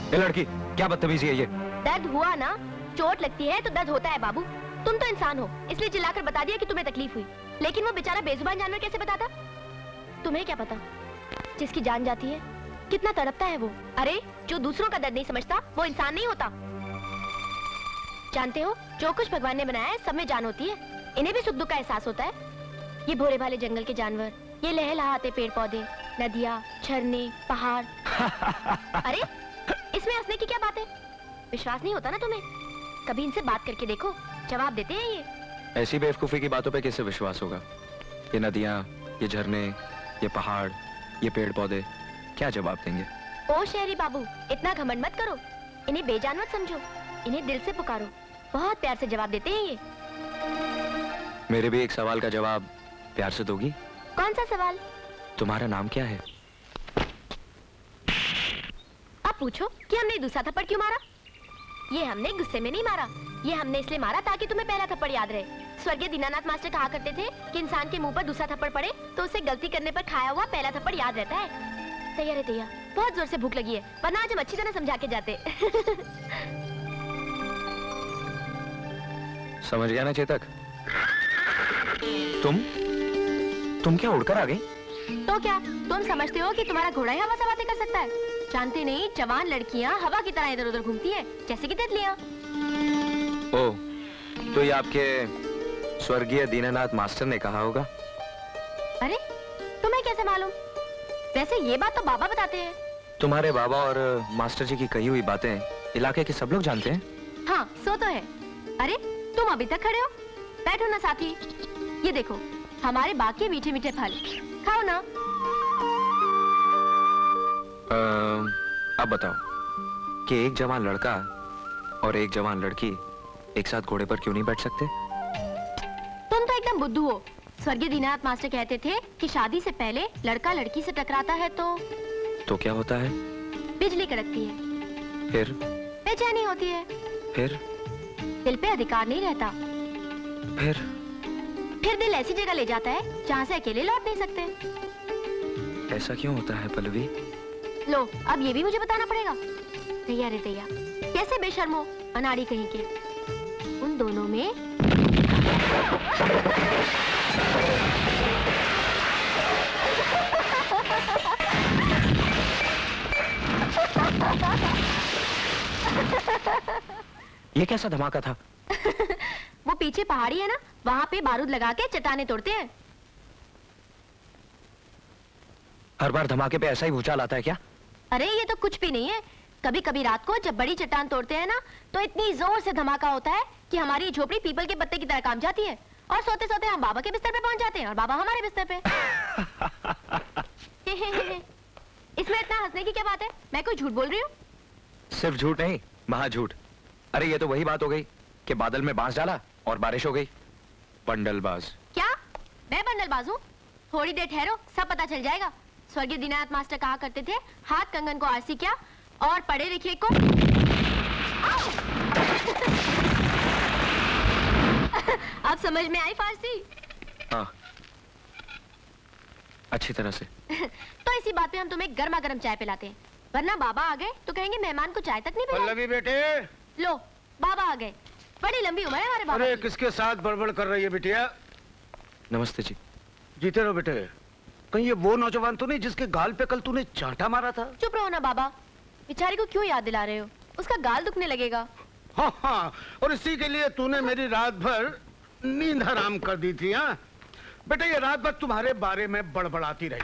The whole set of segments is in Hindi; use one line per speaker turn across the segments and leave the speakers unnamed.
ये लड़की क्या बदतमीजी है ये?
दर्द हुआ ना, चोट लगती है तो दर्द होता है बाबू। तुम तो इंसान हो, इसलिए चिल्लाकर बता दिया कि तुम्हें तकलीफ हुई, लेकिन वो बेचारा बेजुबान जानवर कैसे बताता? तुम्हें क्या पता, जिसकी जान जाती है कितना तड़पता है वो। अरे जो दूसरों का दर्द नहीं समझता वो इंसान नहीं होता। जानते हो, जो कुछ भगवान ने बनाया है सब में जान होती है, इन्हें भी सुख दुख का एहसास होता है। ये भोले भाले जंगल के जानवर, ये लहलहाते पेड़ पौधे, नदियाँ, झरने, पहाड़। अरे इसमें हंसने की क्या बात है? विश्वास नहीं होता ना तुम्हें? कभी इनसे बात करके देखो, जवाब देते हैं ये।
ऐसी बेवकूफी की बातों पे कैसे विश्वास होगा? ये नदियाँ, ये झरने, ये पहाड़, ये पेड़ पौधे क्या जवाब देंगे?
ओ शहरी बाबू, इतना घमंड मत करो, इन्हें बेजान मत समझो, इन्हें दिल से पुकारो, बहुत प्यार से जवाब देते हैं ये।
मेरे भी एक सवाल का जवाब प्यार से दोगी?
कौन सा सवाल?
तुम्हारा नाम क्या है?
अब पूछो कि हमने दूसरा थप्पड़ क्यों मारा? ये हमने गुस्से में नहीं मारा, ये हमने इसलिए मारा ताकि तुम्हें पहला थप्पड़ याद रहे। स्वर्गीय दीनानाथ मास्टर कहा करते थे कि इंसान के मुंह पर दूसरा थप्पड़ पड़े तो उसे गलती करने पर खाया हुआ पहला थप्पड़ याद रहता है। तैयार है तैयार, बहुत जोर से भूख लगी है, वरना आज हम अच्छी तरह समझा के जाते।
समझ गया ना चेतक? तुम क्या उड़कर आ गई?
तो क्या तुम समझते हो कि तुम्हारा घोड़ा ही हवा से बातें कर सकता है? जानते नहीं, जवान लड़कियां हवा की तरह इधर उधर घूमती है, जैसे कि तितलियां।
ओह, तो ये आपके स्वर्गीय दीनानाथ मास्टर ने कहा होगा।
अरे तुम्हें कैसे मालूम? वैसे ये बात तो बाबा बताते हैं।
तुम्हारे बाबा और मास्टर जी की कही हुई बातें इलाके के सब लोग जानते हैं।
हाँ, सो तो है। अरे तुम अभी तक खड़े हो, बैठो ना साथी। ये देखो हमारे बाकी मीठे मीठे फल, खाओ ना।
अब बताओ कि एक जवान लड़का और एक जवान लड़की एक साथ घोड़े पर क्यों नहीं बैठ सकते?
तुम तो एकदम बुद्धू हो। स्वर्गीय दीनानाथ मास्टर कहते थे कि शादी से पहले लड़का लड़की से टकराता है तो
क्या होता है?
बिजली कड़कती है,
फिर
बेचैनी होती है,
फिर
दिल पे अधिकार नहीं रहता, फिर दिल ऐसी जगह ले जाता है जहाँ से अकेले लौट नहीं सकते।
ऐसा क्यों होता है पल्लवी?
लो अब ये भी मुझे बताना पड़ेगा। तैयार है तैयार, कैसे बेशर्मो अनाड़ी कहीं के। उन दोनों में
ये कैसा धमाका था?
वो पीछे पहाड़ी है ना, वहाँ पे बारूद लगा के चट्टाने तोड़ते हैं।
हर बार धमाके पे ऐसा ही भूचाल आता है क्या?
अरे ये तो कुछ भी नहीं है। कभी कभी रात को जब बड़ी चट्टान तोड़ते हैं ना, तो इतनी जोर से धमाका होता है कि हमारी झोपड़ी पीपल के पत्ते की तरह काम जाती है, और सोते सोते हम बाबा के बिस्तर पे पहुंच जाते हैं और बाबा हमारे बिस्तर पे। इसमें इतना हंसने की क्या बात है? मैं कोई झूठ बोल रही हूँ?
सिर्फ झूठ नहीं, महाझूठ। अरे ये तो वही बात हो गई कि बादल में बांस डाला और बारिश हो गई। बंडलबाज।
क्या मैं बंडलबाज हूँ? थोड़ी देर ठहरो, सब पता चल जाएगा। स्वर्गीय दीनानाथ मास्टर कहा करते थे, हाथ कंगन को आरसी क्या और पढ़े लिखे को। अब समझ में आई फारसी?
हाँ, अच्छी तरह से।
तो इसी बात पे हम तुम्हें गर्मा गर्म चाय पिलाते हैं, वरना बाबा आ गए तो कहेंगे मेहमान को चाय तक नहीं पिलाई।
पल्लवी बेटे।
लो बाबा आ गए, बड़ी लंबी उम्र है हमारे बाबा
अरे
की।
किसके साथ बड़बड़ कर रही है बिटिया?
नमस्ते जी।
जीते रहो बेटे। कहीं ये वो नौजवान तो नहीं जिसके गाल पे कल तूने चांटा मारा था?
चुप रहो ना बाबा, बेचारी को क्यों याद दिला रहे हो? उसका गाल दुखने लगेगा।
हाँ हाँ, और इसी के लिए तूने मेरी रात भर नींद हराम कर दी थी। हाँ बेटे, ये रात भर तुम्हारे बारे में बड़बड़ाती रही,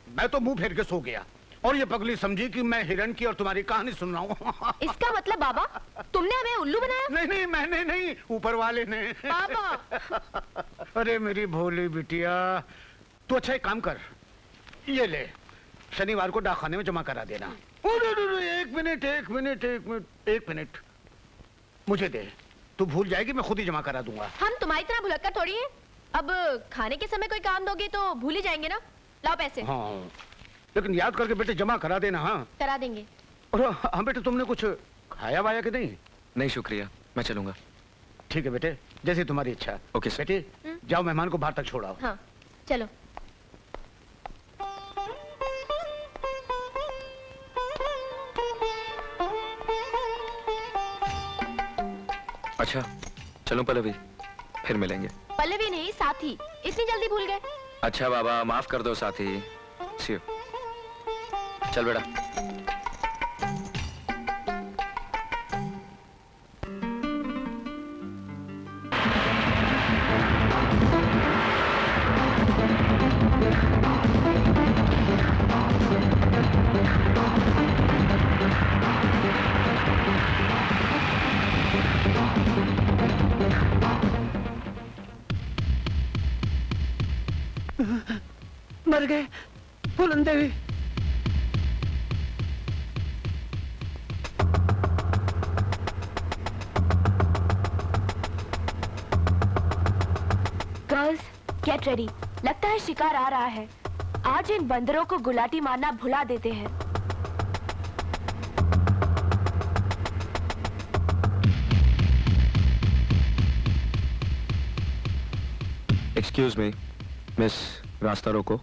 मैं तो मुंह फेर के सो गया, और ये पगली समझी कि मैं हिरण की और तुम्हारी कहानी सुन रहा हूँ।
इसका मतलब बाबा तुमने हमें उल्लू बनाया?
नहीं नहीं, मैंने नहीं, ऊपर वाले ने।
बाबा।
अरे मेरी भोली बिटिया, तू अच्छा एक काम कर, ये ले, शनिवार को डाकखाने में जमा करा देना। एक मिनट, मुझे दे, तू भूल जाएगी, मैं खुद ही जमा करा दूंगा।
हम तुम्हारी तरह भुलक्कड़ थोड़ी है। अब खाने के समय कोई काम दोगे तो भूल ही जाएंगे ना। लाओ पैसे।
हाँ, लेकिन याद करके बेटे जमा करा देना। हाँ
करा देंगे।
और हाँ बेटे, तुमने कुछ खाया वाया कि नहीं?
नहीं शुक्रिया, मैं चलूंगा।
ठीक है बेटे, जैसी तुम्हारी इच्छा।
Okay sir.
बेटे जाओ, मेहमान को बाहर तक छोड़ाओ।
हाँ चलो।
अच्छा चलो पल्लवी, फिर मिलेंगे।
पल्लवी नहीं, साथी। इतनी जल्दी भूल गए?
अच्छा बाबा, माफ कर दो साथी। See you. चल बेटा।
मर गए फूलन देवी।
गर्ल्स गेट रेडी, लगता है शिकार आ रहा है। आज इन बंदरों को गुलाटी मारना भुला देते हैं।
एक्सक्यूज मी मिस, रास्ता रोको।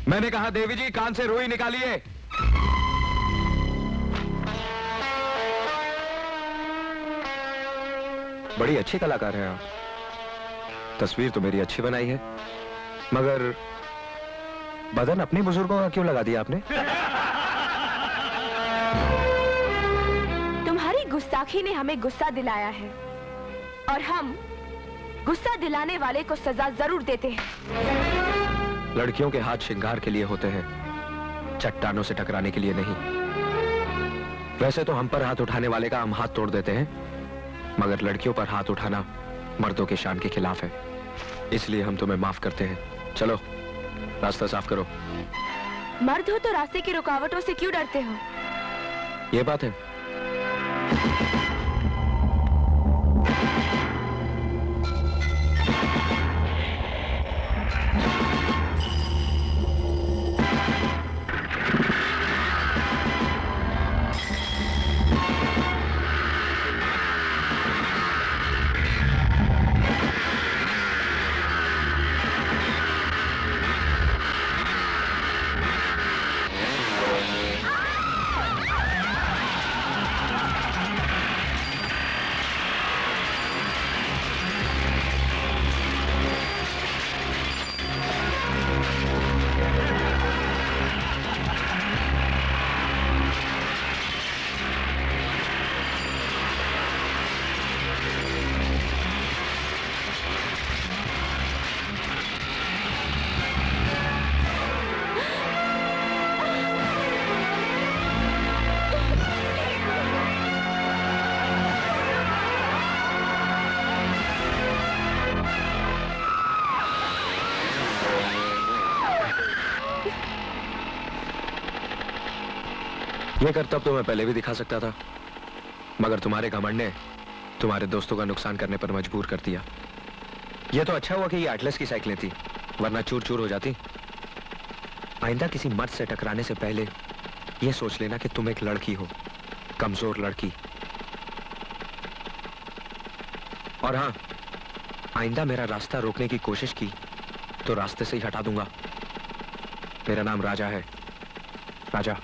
मैंने कहा देवी जी, कान से रुई निकालिए। बड़ी अच्छी कलाकार हैं आप। तस्वीर तो मेरी अच्छी बनाई है, मगर बदन अपनी बुजुर्गों का क्यों लगा दिया आपने?
तुम्हारी गुस्ताखी ने हमें गुस्सा दिलाया है, और हम गुस्सा दिलाने वाले को सजा जरूर देते हैं।
लड़कियों के हाथ श्रृंगार के लिए होते हैं, चट्टानों से टकराने के लिए नहीं। वैसे तो हम पर हाथ उठाने वाले का हम हाथ तोड़ देते हैं, मगर लड़कियों पर हाथ उठाना मर्दों के शान के खिलाफ है। इसलिए हम तुम्हें माफ करते हैं। चलो रास्ता साफ करो।
मर्द हो तो रास्ते की रुकावटों से क्यों डरते हो?
ये बात है। ये करतब तो मैं पहले भी दिखा सकता था, मगर तुम्हारे घमंड ने तुम्हारे दोस्तों का नुकसान करने पर मजबूर कर दिया। ये तो अच्छा हुआ कि ये एटलस की साइकिलें थी, वरना चूर चूर हो जाती। आइंदा किसी मर्द से टकराने से पहले ये सोच लेना कि तुम एक लड़की हो, कमजोर लड़की। और हाँ, आइंदा मेरा रास्ता रोकने की कोशिश की तो रास्ते से ही हटा दूंगा। मेरा नाम राजा है, राजा।